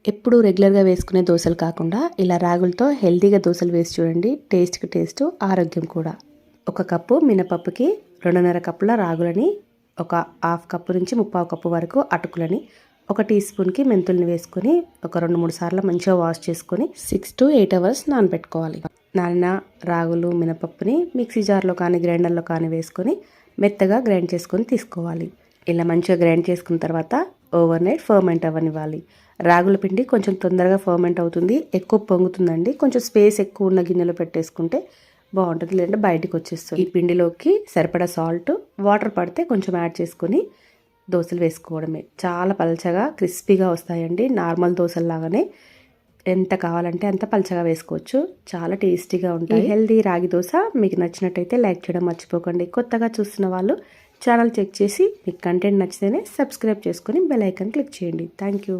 ఎప్పుడు రెగ్యులర్గా వేసుకునే దోశలు కాకుండా ఇలా రాగులతో హెల్తీగా దోశలు వేసి చూడండి. టేస్ట్కి టేస్ట్, ఆరోగ్యం కూడా. 1 కప్పు మినపప్పుకి 2.5 కప్పుల రాగులని, ఒక హాఫ్ కప్పు నుంచి 3/4 కప్పు వరకు అటుకులని, 1 టీ స్పూన్కి మెంతుల్ని వేసుకొని ఒక 2-3 సార్లు మంచిగా వాష్ చేసుకొని 6 to 8 అవర్స్ నానబెట్టుకోవాలి. నానిన రాగులు మినపప్పుని మిక్సీ జార్లో కానీ గ్రైండర్లో కానీ వేసుకొని మెత్తగా గ్రైండ్ చేసుకొని తీసుకోవాలి. ఇలా మంచిగా గ్రైండ్ చేసుకున్న తర్వాత ఓవర్ నైట్ ఫర్మెంట్ అవ్వనివ్వాలి. రాగుల పిండి కొంచెం తొందరగా ఫర్మెంట్ అవుతుంది, ఎక్కువ పొంగుతుందండి. కొంచెం స్పేస్ ఎక్కువ ఉన్న గిన్నెలో పెట్టేసుకుంటే బాగుంటుంది, లేదంటే బయటికి వచ్చేస్తుంది. ఈ పిండిలోకి సరిపడా సాల్ట్, వాటర్ పడితే కొంచెం యాడ్ చేసుకొని దోశలు వేసుకోవడమే. చాలా పల్చగా క్రిస్పీగా వస్తాయండి. నార్మల్ దోశల్లాగానే ఎంత కావాలంటే అంత పల్చగా వేసుకోవచ్చు. చాలా టేస్టీగా ఉంటాయి. హెల్దీ రాగి దోశ మీకు నచ్చినట్టయితే లైక్ చేయడం మర్చిపోకండి. కొత్తగా చూస్తున్న వాళ్ళు ఛానల్ చెక్ చేసి మీకు కంటెంట్ నచ్చితేనే సబ్స్క్రైబ్ చేసుకొని బెల్ ఐకాన్ క్లిక్ చేయండి. Thank you.